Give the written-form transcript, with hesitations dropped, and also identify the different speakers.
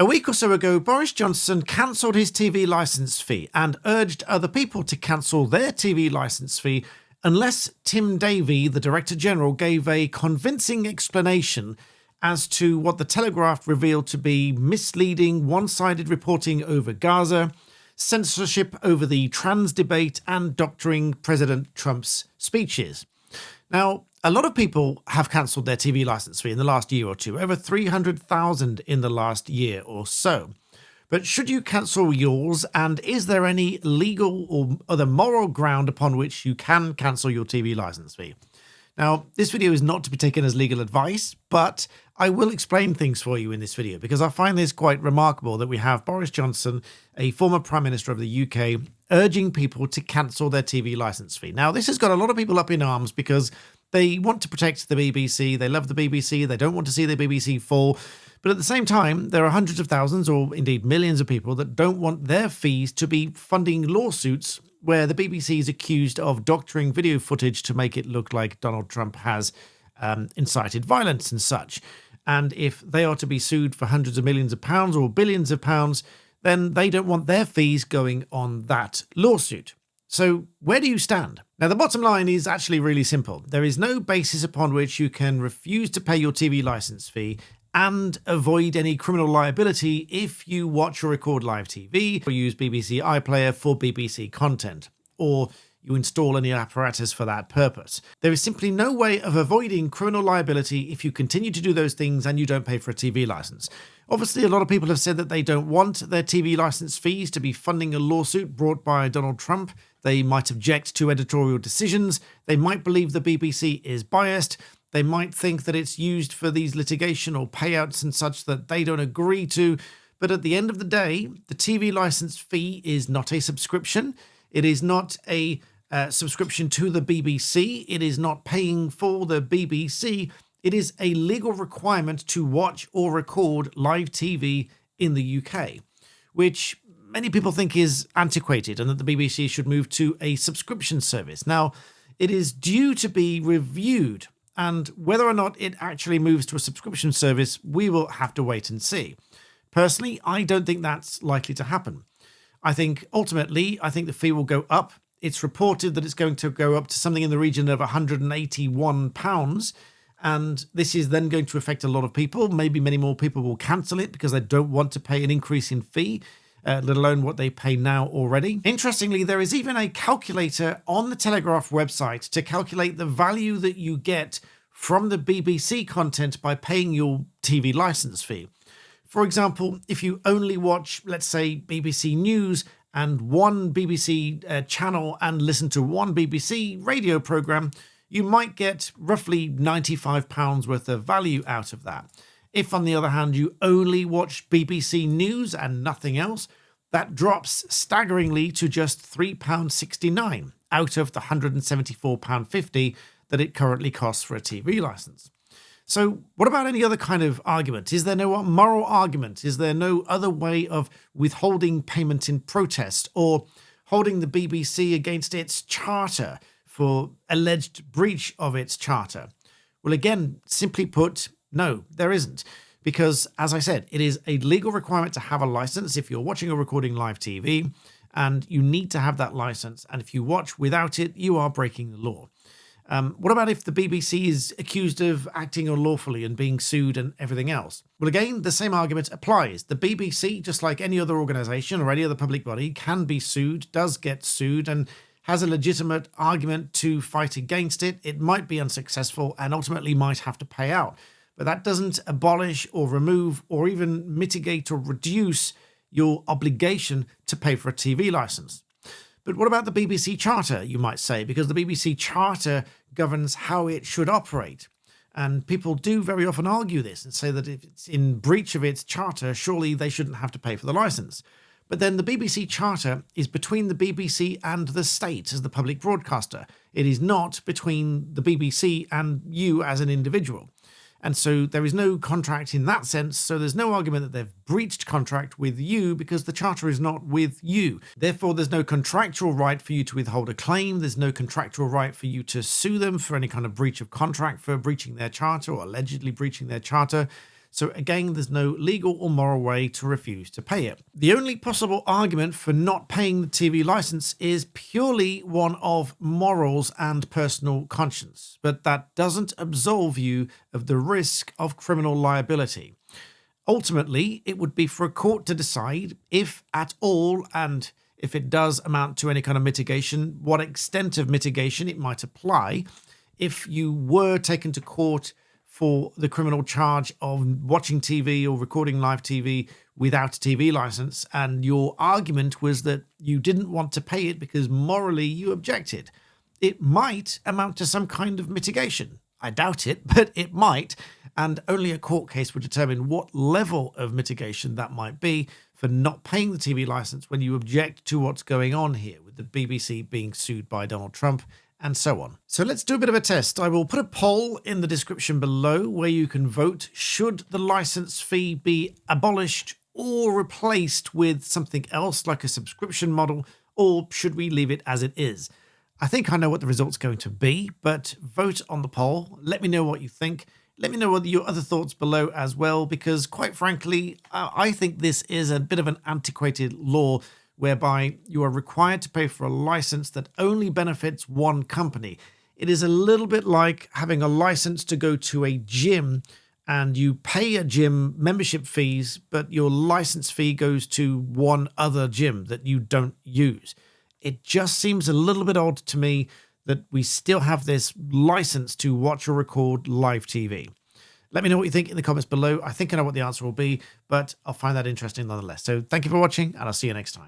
Speaker 1: A week or so ago, Boris Johnson cancelled his TV licence fee and urged other people to cancel their TV licence fee unless Tim Davie, the Director General, gave a convincing explanation as to what the Telegraph revealed to be misleading, one-sided reporting over Gaza, censorship over the trans debate, and doctoring President Trump's speeches. Now, a lot of people have cancelled their TV licence fee in the last year or two, over 300,000 in the last year or so. But should you cancel yours, and is there any legal or other moral ground upon which you can cancel your TV licence fee? Now, this video is not to be taken as legal advice, but I will explain things for you in this video because I find this quite remarkable that we have Boris Johnson, a former Prime Minister of the UK, urging people to cancel their TV licence fee. Now, this has got a lot of people up in arms because they want to protect the BBC, they love the BBC, they don't want to see the BBC fall. But at the same time, there are hundreds of thousands or indeed millions of people that don't want their fees to be funding lawsuits where the BBC is accused of doctoring video footage to make it look like Donald Trump has incited violence and such. And if they are to be sued for hundreds of millions of pounds or billions of pounds, then they don't want their fees going on that lawsuit. So where do you stand? Now, the bottom line is actually really simple. There is no basis upon which you can refuse to pay your TV licence fee and avoid any criminal liability if you watch or record live TV or use BBC iPlayer for BBC content, or you install any apparatus for that purpose. There is simply no way of avoiding criminal liability if you continue to do those things and you don't pay for a TV licence. Obviously, a lot of people have said that they don't want their TV licence fees to be funding a lawsuit brought by Donald Trump. They might object to editorial decisions. They might believe the BBC is biased. They might think that it's used for these litigation or payouts and such that they don't agree to. But at the end of the day, the TV licence fee is not a subscription. It is not a subscription to the BBC. It is not paying for the BBC. It is a legal requirement to watch or record live TV in the UK, which many people think is antiquated and that the BBC should move to a subscription service. Now, it is due to be reviewed, and whether or not it actually moves to a subscription service, we will have to wait and see. Personally, I don't think that's likely to happen. I think ultimately, the fee will go up. It's reported that it's going to go up to something in the region of £181. And this is then going to affect a lot of people. Maybe many more people will cancel it because they don't want to pay an increase in fee, let alone what they pay now already. Interestingly, there is even a calculator on the Telegraph website to calculate the value that you get from the BBC content by paying your TV licence fee. For example, if you only watch, let's say, BBC News and one BBC channel and listen to one BBC radio programme, you might get roughly £95 worth of value out of that. If, on the other hand, you only watch BBC News and nothing else, that drops staggeringly to just £3.69 out of the £174.50 that it currently costs for a TV licence. So what about any other kind of argument? Is there no moral argument? Is there no other way of withholding payment in protest or holding the BBC against its charter for alleged breach of its charter? Well, again, simply put, no, there isn't. Because, as I said, it is a legal requirement to have a license if you're watching or recording live TV, and you need to have that license. And if you watch without it, you are breaking the law. What about if the BBC is accused of acting unlawfully and being sued and everything else? Well, again, the same argument applies. The BBC, just like any other organisation or any other public body, can be sued, does get sued, and has a legitimate argument to fight against it. It might be unsuccessful and ultimately might have to pay out. But that doesn't abolish or remove or even mitigate or reduce your obligation to pay for a TV licence. But what about the BBC Charter, you might say, because the BBC Charter governs how it should operate. And people do very often argue this and say that if it's in breach of its charter, surely they shouldn't have to pay for the licence. But then the BBC Charter is between the BBC and the state as the public broadcaster. It is not between the BBC and you as an individual. And so there is no contract in that sense, so there's no argument that they've breached contract with you because the charter is not with you. Therefore, there's no contractual right for you to withhold a claim. There's no contractual right for you to sue them for any kind of breach of contract for breaching their charter or allegedly breaching their charter. So again, there's no legal or moral way to refuse to pay it. The only possible argument for not paying the TV license is purely one of morals and personal conscience, but that doesn't absolve you of the risk of criminal liability. Ultimately, it would be for a court to decide if at all, and if it does amount to any kind of mitigation, what extent of mitigation it might apply if you were taken to court for the criminal charge of watching TV or recording live TV without a TV license, and your argument was that you didn't want to pay it because morally you objected. It might amount to some kind of mitigation. I doubt it, but it might, and only a court case would determine what level of mitigation that might be for not paying the TV license when you object to what's going on here, with the BBC being sued by Donald Trump and so on. So let's do a bit of a test. I will put a poll in the description below where you can vote. Should the license fee be abolished or replaced with something else like a subscription model, or should we leave it as it is? I think I know what the result's going to be, but vote on the poll. Let me know what you think. Let me know what your other thoughts below as well, because quite frankly, I think this is a bit of an antiquated law whereby you are required to pay for a license that only benefits one company. It is a little bit like having a license to go to a gym, and you pay a gym membership fees, but your license fee goes to one other gym that you don't use. It just seems a little bit odd to me that we still have this license to watch or record live TV. Let me know what you think in the comments below. I think I know what the answer will be, but I'll find that interesting nonetheless. So thank you for watching, and I'll see you next time.